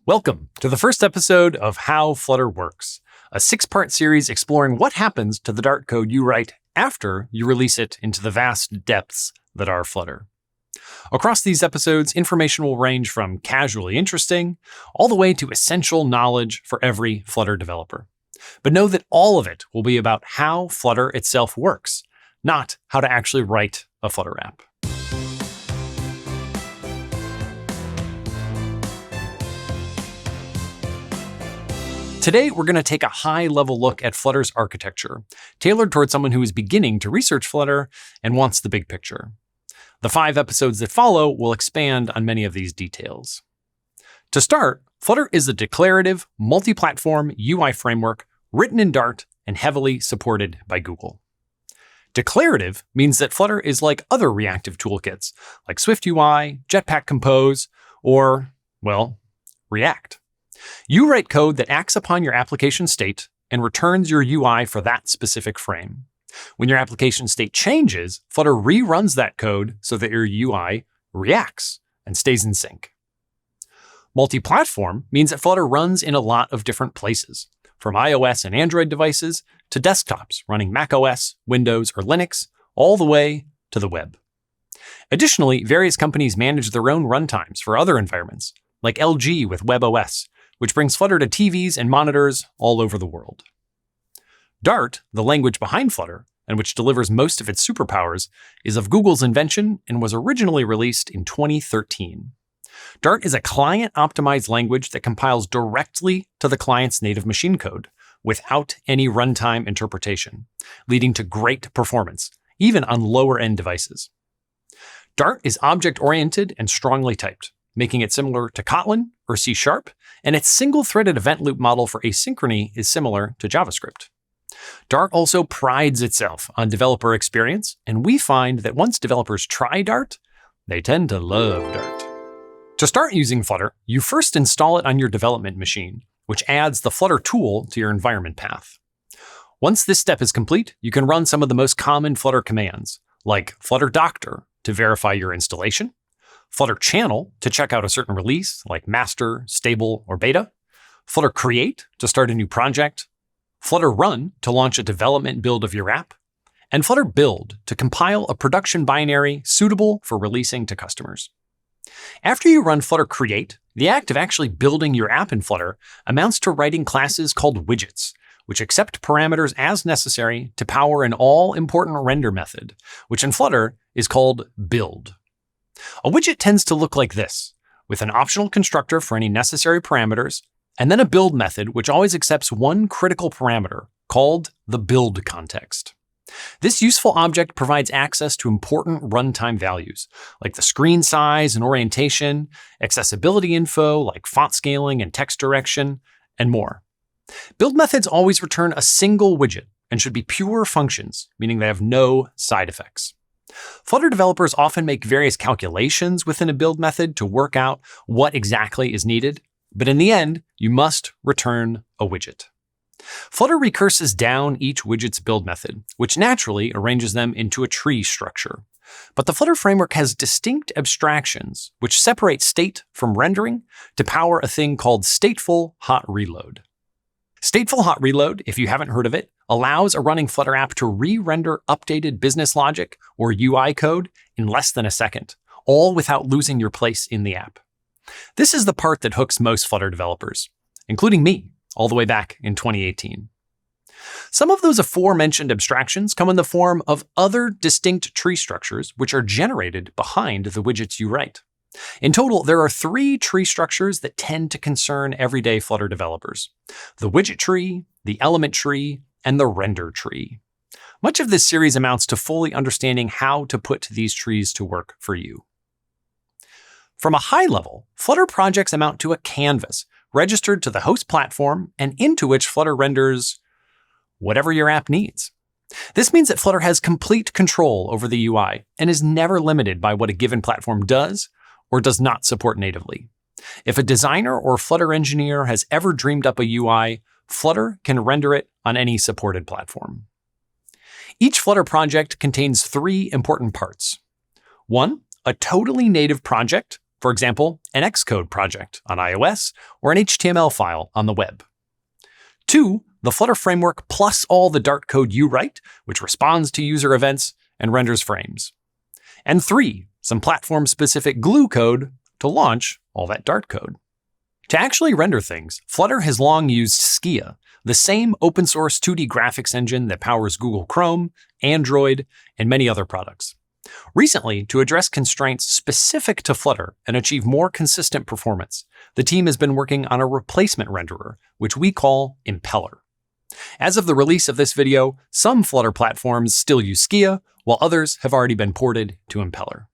Welcome to the first episode of How Flutter Works, a 6-part series exploring what happens to the Dart code you write after you release it into the vast depths that are Flutter. Across these episodes, information will range from casually interesting all the way to essential knowledge for every Flutter developer. But know that all of it will be about how Flutter itself works, not how to actually write a Flutter app. Today, we're going to take a high-level look at Flutter's architecture, tailored towards someone who is beginning to research Flutter and wants the big picture. The 5 episodes that follow will expand on many of these details. To start, Flutter is a declarative, multi-platform UI framework written in Dart and heavily supported by Google. Declarative means that Flutter is like other reactive toolkits, like SwiftUI, Jetpack Compose, or, well, React. You write code that acts upon your application state and returns your UI for that specific frame. When your application state changes, Flutter reruns that code so that your UI reacts and stays in sync. Multi-platform means that Flutter runs in a lot of different places, from iOS and Android devices to desktops running macOS, Windows, or Linux, all the way to the web. Additionally, various companies manage their own runtimes for other environments, like LG with WebOS, which brings Flutter to TVs and monitors all over the world. Dart, the language behind Flutter, and which delivers most of its superpowers, is of Google's invention and was originally released in 2013. Dart is a client-optimized language that compiles directly to the client's native machine code without any runtime interpretation, leading to great performance, even on lower-end devices. Dart is object-oriented and strongly typed, making it similar to Kotlin or C#, and its single-threaded event loop model for asynchrony is similar to JavaScript. Dart also prides itself on developer experience, and we find that once developers try Dart, they tend to love Dart. To start using Flutter, you first install it on your development machine, which adds the Flutter tool to your environment path. Once this step is complete, you can run some of the most common Flutter commands, like Flutter Doctor to verify your installation, Flutter Channel to check out a certain release, like master, stable, or beta, Flutter Create to start a new project, Flutter Run to launch a development build of your app, and Flutter Build to compile a production binary suitable for releasing to customers. After you run Flutter Create, the act of actually building your app in Flutter amounts to writing classes called widgets, which accept parameters as necessary to power an all-important render method, which in Flutter is called build. A widget tends to look like this, with an optional constructor for any necessary parameters, and then a build method which always accepts one critical parameter, called the build context. This useful object provides access to important runtime values, like the screen size and orientation, accessibility info like font scaling and text direction, and more. Build methods always return a single widget and should be pure functions, meaning they have no side effects. Flutter developers often make various calculations within a build method to work out what exactly is needed, but in the end, you must return a widget. Flutter recurses down each widget's build method, which naturally arranges them into a tree structure. But the Flutter framework has distinct abstractions, which separate state from rendering to power a thing called stateful hot reload. Stateful hot reload, if you haven't heard of it, allows a running Flutter app to re-render updated business logic or UI code in less than a second, all without losing your place in the app. This is the part that hooks most Flutter developers, including me, all the way back in 2018. Some of those aforementioned abstractions come in the form of other distinct tree structures which are generated behind the widgets you write. In total, there are 3 tree structures that tend to concern everyday Flutter developers: the widget tree, the element tree, and the render tree. Much of this series amounts to fully understanding how to put these trees to work for you. From a high level, Flutter projects amount to a canvas registered to the host platform and into which Flutter renders whatever your app needs. This means that Flutter has complete control over the UI and is never limited by what a given platform does or does not support natively. If a designer or Flutter engineer has ever dreamed up a UI, Flutter can render it on any supported platform. Each Flutter project contains 3 important parts. 1, a totally native project For example, an Xcode project on iOS or an HTML file on the web. 2, the Flutter framework plus all the Dart code you write, which responds to user events and renders frames. And 3, some platform-specific glue code to launch all that Dart code. To actually render things, Flutter has long used Skia, the same open-source 2D graphics engine that powers Google Chrome, Android, and many other products. Recently, to address constraints specific to Flutter and achieve more consistent performance, the team has been working on a replacement renderer, which we call Impeller. As of the release of this video, some Flutter platforms still use Skia, while others have already been ported to Impeller.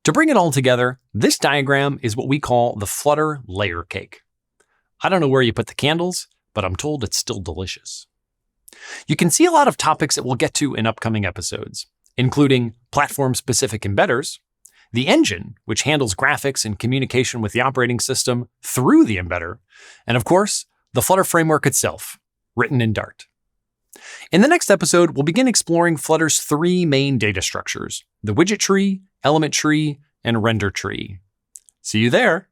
To bring it all together, this diagram is what we call the Flutter layer cake. I don't know where you put the candles, but I'm told it's still delicious. You can see a lot of topics that we'll get to in upcoming episodes, including platform-specific embedders, the engine, which handles graphics and communication with the operating system through the embedder, and of course, the Flutter framework itself, written in Dart. In the next episode, we'll begin exploring Flutter's 3 main data structures: the widget tree, element tree, and render tree. See you there!